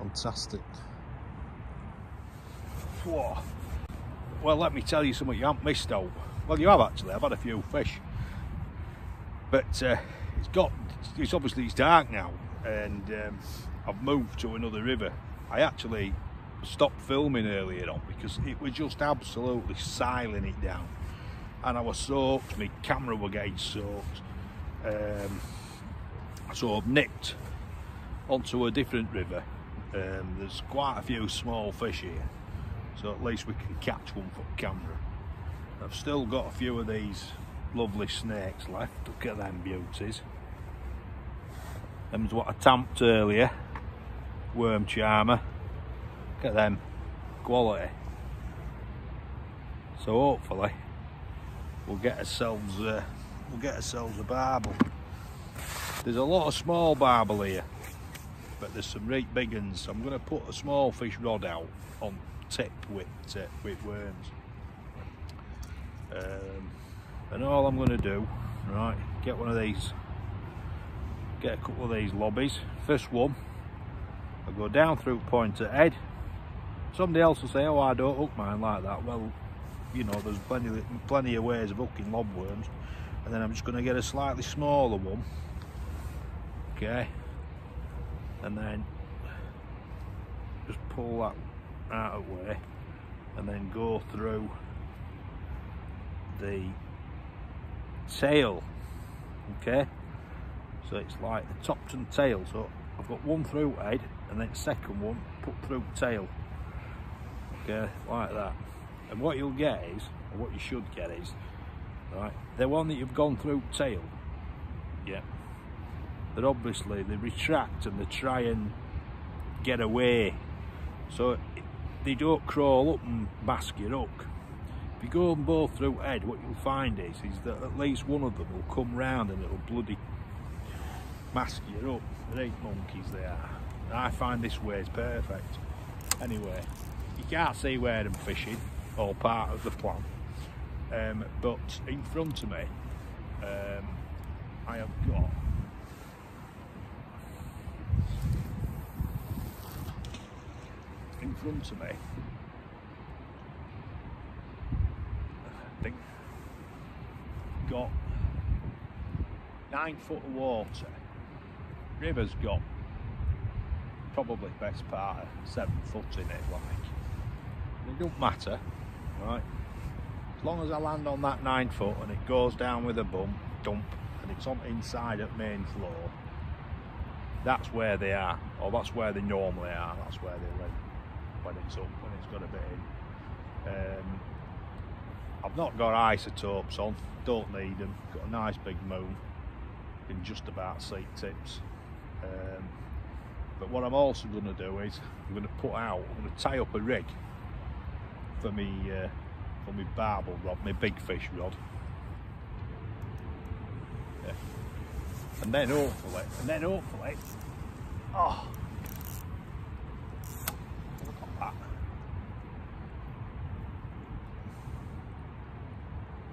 Fantastic. Whoa. Well, let me tell you something you haven't missed out. Well, you have actually. I've had a few fish, but it's obviously it's dark now, and I've moved to another river. I actually stopped filming earlier on because it was just absolutely siling it down, and I was soaked. My camera were getting soaked, so I've nipped onto a different river. There's quite a few small fish here, so at least we can catch one for camera. I've still got a few of these lovely snakes left. Look at them beauties. Them's what I tamped earlier. Worm charmer. Look at them. Quality. So hopefully we'll get ourselves a barbel. There's a lot of small barbel here, but there's some right big ones. So I'm going to put a small fish rod out on tip with worms. And all I'm going to do, right, get one of these, get a couple of these lobbies. First one, I'll go down through point at head. Somebody else will say, oh, I don't hook mine like that. Well, you know, there's plenty of ways of hooking lob worms. And then I'm just going to get a slightly smaller one, okay, and then just pull that out of the way, and then go through the tail, okay. So it's like the top and tail. So I've got one through head, and then second one put through tail, okay, like that. And what you'll get is, or what you should get is, right, the one that you've gone through tail, yeah, that obviously they retract and they try and get away, so they don't crawl up and mask your hook. If you go them both through head, what you'll find is that at least one of them will come round and it'll bloody mask your hook. They're eight monkeys they are. And I find this way is perfect. Anyway, you can't see where I'm fishing, all part of the plan. But in front of me, I have got I think got 9 foot of water. River's got probably best part of 7 foot in it, like. It don't matter, right? As long as I land on that 9 foot and it goes down with a dump, and it's on inside at main floor, that's where they are, or that's where they normally are. That's where they live when it's up, when it's got a bit in. I've not got isotopes on, don't need them. Got a nice big moon, can just about see tips. But what I'm also going to do is I'm going to tie up a rig for me barbel rod, my big fish rod. Yeah. And then hopefully, oh, look at that.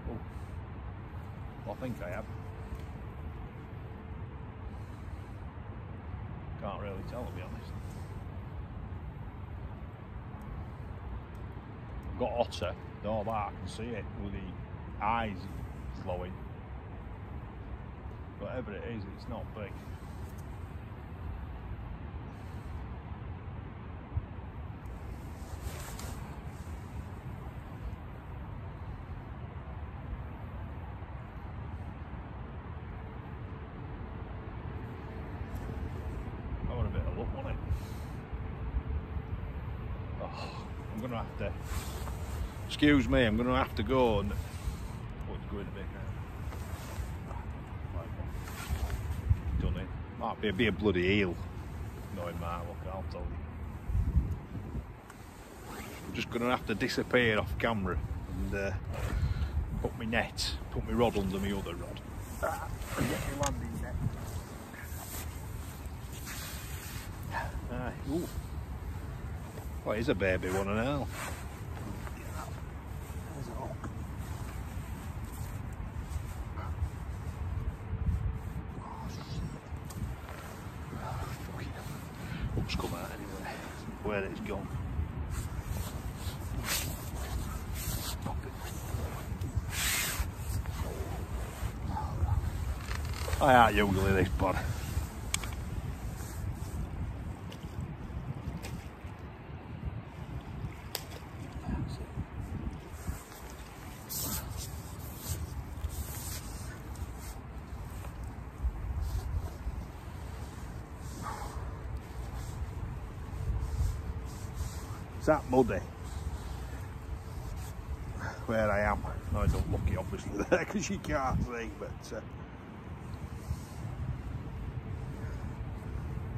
Oh, well, I think I have. Can't really tell, to be honest. I've got otter, all that, I can see it with the eyes glowing. Whatever it is, it's not big. I'm going to have to, excuse me, I'm going to have to go and, oh, it's going a bit now. Done it. Might be a bloody eel. Knowing my luck, I'll tell you. I'm just going to have to disappear off camera and put my net, put my rod under my other rod. And get my landing net. Ooh. Well, it is a baby one and all. There's a hook. Oh, shit. Fucking hook's come out anyway. where it's gone. I aren't usually this bad. It's that muddy where I am. No, I don't look it obviously there because you can't see, but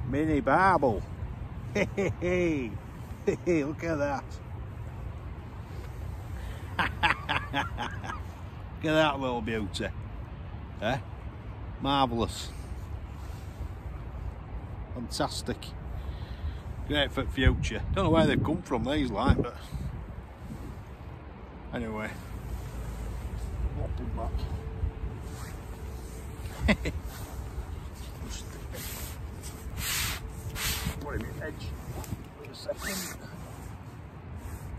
mini barbel. Hey, hey, hey. Hey, look at that. Look at that little beauty. Eh? Marvellous. Fantastic. Great for the future. Don't know where they've come from, these like, but anyway. Hopping back. Just put him in edge for a second.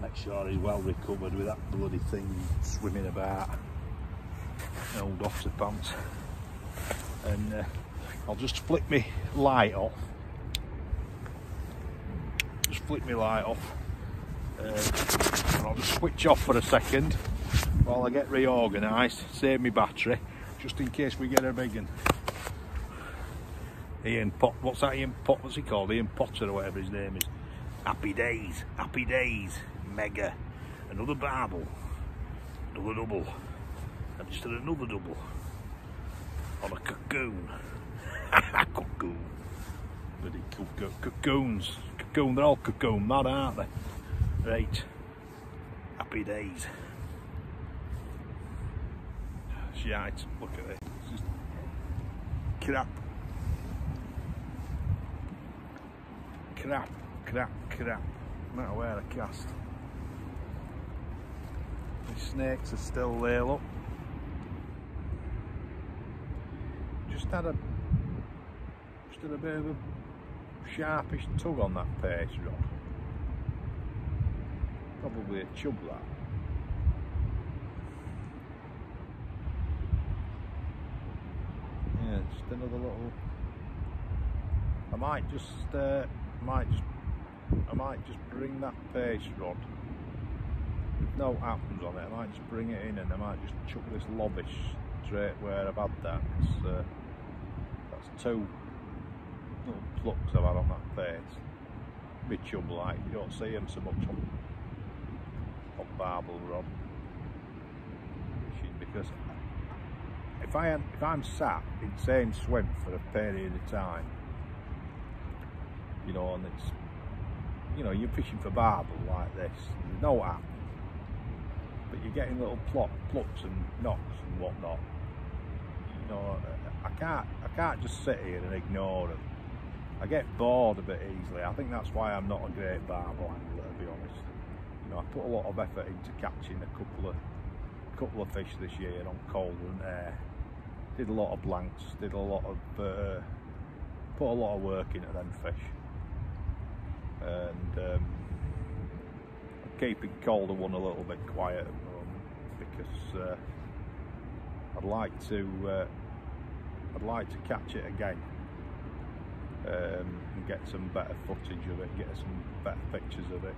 Make sure he's well recovered with that bloody thing swimming about. Old otter pants. And I'll just flick my light off. Just flick my light off. And I'll just switch off for a second while I get reorganised, save my battery, just in case we get a big one. Ian Pot, what's that Ian Pot, what's he called? Ian Potter or whatever his name is. Happy days, mega. Another barbel, another double. I've just had another double on a cocoon. Cocoon. Bloody cocoons. Cocoon, they're all cocoon mad, aren't they? Right. Happy days. Shite, look at it. It's just crap. Crap. No matter where I cast. The snakes are still there, look. Just had a bit of a sharpish tug on that pace rod. Probably a chub that. Yeah, just another little. I might just bring that pace rod. With no happens on it. I might just bring it in and I might just chuck this lobbish straight where I've had that. That's two little plucks I've had on that pace. Bit chub like, you don't see them so much on barbel rod fishing, because if I'm sat in same swim for a period of time, you know, and it's, you know, you're fishing for barbel like this, there's no app, but you're getting little plucks and knocks and whatnot. You know, I can't just sit here and ignore them. I get bored a bit easily. I think that's why I'm not a great barbel angler, to be honest. You know, I put a lot of effort into catching a couple of fish this year on colder and air. Did a lot of blanks, did a lot of put a lot of work into them fish. And I'm keeping colder one a little bit quiet at the moment because I'd like to catch it again. And get some better footage of it, get some better pictures of it.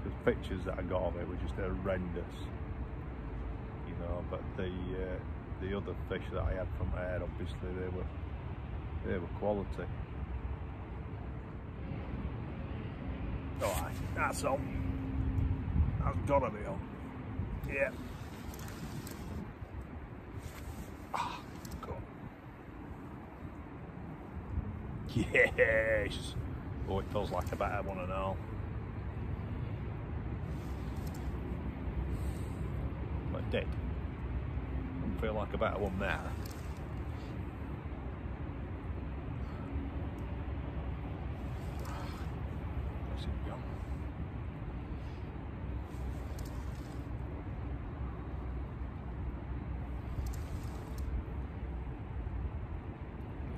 The pictures that I got of it were just horrendous, you know. But the other fish that I had from air, obviously they were quality. Alright, that's on. That's gotta be on. Yeah. Yes! Oh, it feels like a better one and all. But it did. Doesn't feel like a better one now. Where's it gone?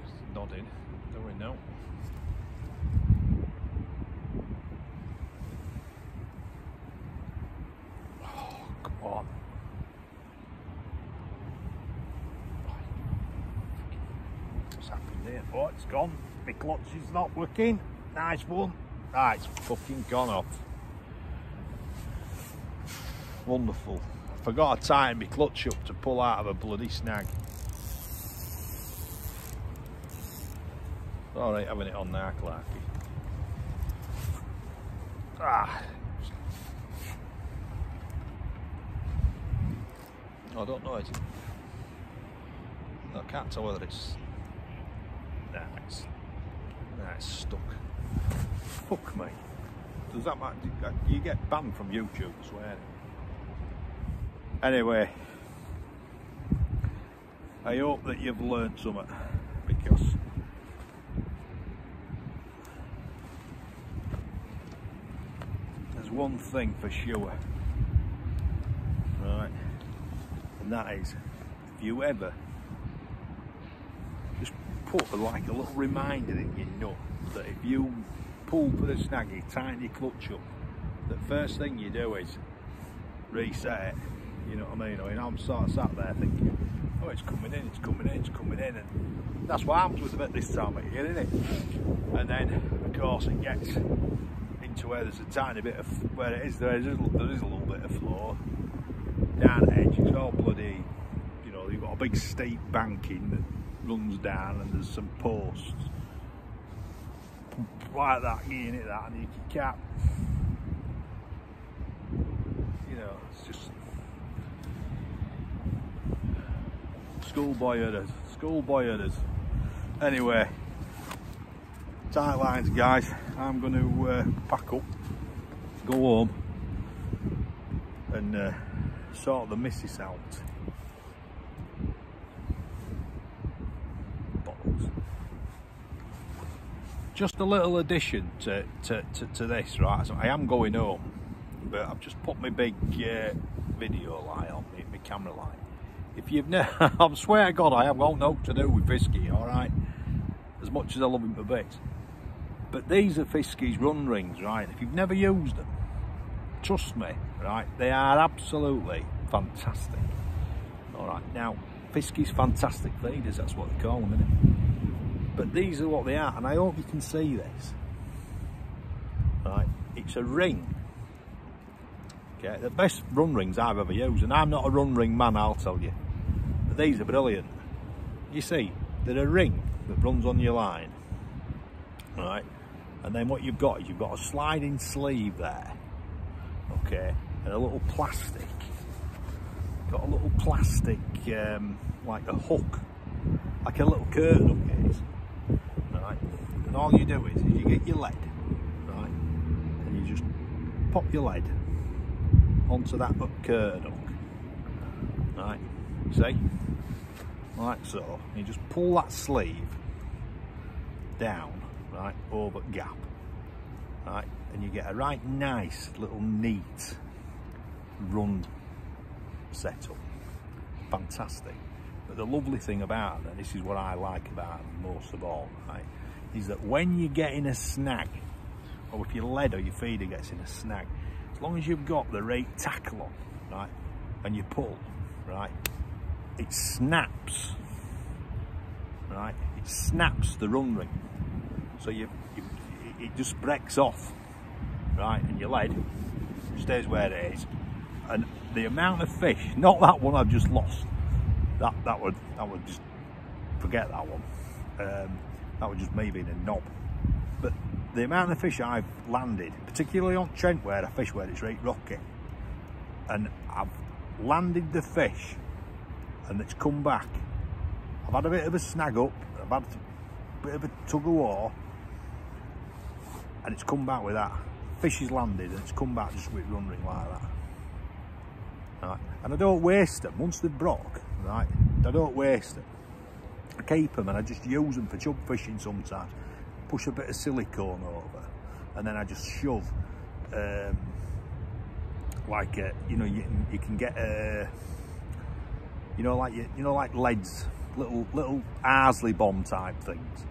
It's nodding. Do we know? here. Oh, it's gone. My clutch is not working. Nice one. Ah, it's fucking gone off. Wonderful. I forgot to tighten my clutch up to pull out of a bloody snag. Alright, having it on now, Clarky. Ah. I don't know, is it? I can't tell whether it's... Nah, it's stuck. Fuck me. Does that matter? You get banned from YouTube for swearing. Anyway, I hope that you've learned something, because there's one thing for sure, right, and that is, if you ever just put like a little reminder in your nut that if you pull for the snaggy, tighten your clutch up, the first thing you do is reset it. You know what I mean? I mean, I'm sort of sat there thinking, oh, it's coming in, it's coming in, it's coming in, and that's what happens with them at this time of year, isn't it? And then, of course, it gets into where there's a tiny bit of, where it is, there is a little bit of floor. Down the edge, it's all bloody, you know, you've got a big steep banking that runs down, and there's some posts like that, getting it that, and you can't, you know, it's just schoolboy others. Anyway, tight lines, guys. I'm going to pack up, go home, and sort the missus out. Just a little addition to this, right? So I am going home, but I've just put my big video light on, my camera light. If you've never, I swear to God, I have got nothing to do with Fisky, alright? As much as I love him to bits. But these are Fisky's run rings, right? If you've never used them, trust me, right? They are absolutely fantastic. Alright, now, Fisky's fantastic feeders, that's what they call them, isn't it? But these are what they are, and I hope you can see this. Right, it's a ring. Okay, the best run rings I've ever used, and I'm not a run ring man, I'll tell you. But these are brilliant. You see, they're a ring that runs on your line. Right, and then what you've got is you've got a sliding sleeve there. Okay, and a little plastic. Got a little plastic, like a hook, like a little curtain hook is. Right, and all you do is you get your lead, right, and you just pop your lead onto that curtain hook, right, see, like so. You just pull that sleeve down, right, over gap, right, and you get a right nice little neat run setup. Fantastic. But the lovely thing about them, this is what I like about them most of all, right, is that when you get in a snag, or if your lead or your feeder gets in a snag, as long as you've got the right tackle on, right, and you pull, right, it snaps, right, it snaps the run ring, so it just breaks off, right, and your lead stays where it is. And the amount of fish, not that one I've just lost, that would just forget that one. That would just me being a knob. But the amount of fish I've landed, particularly on Trent where I fish where it's right rocky, and I've landed the fish and it's come back. I've had a bit of a snag up, I've had a bit of a tug of war, and it's come back with that. Fish is landed and it's come back just with run ring like that. Right. And I don't waste them once they've broke, right? I don't waste them. I keep them and I just use them for chub fishing sometimes. Push a bit of silicone over, and then I just shove, like you know, you can get you know, like leads, little Arsley bomb type things.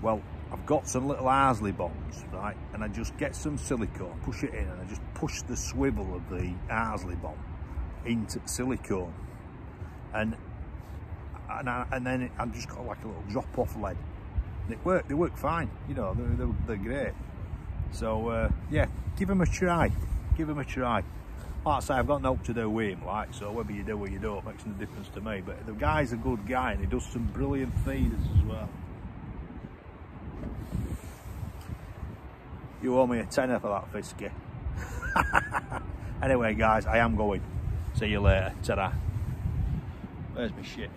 Well, I've got some little Arsley bombs, right? And I just get some silicone, push it in, and I just push the swivel of the Arsley bomb into silicone, and then I've just got like a little drop off lead, They work fine, you know, they're great. So yeah, give them a try, give them a try. Like I say, I've got nothing to do with him, like, so whether you do or you don't makes no difference to me, but the guy's a good guy and he does some brilliant feeders as well. You owe me a tenner for that Fisky. Anyway guys, I am going. See you later. Ta-da. Where's my shit?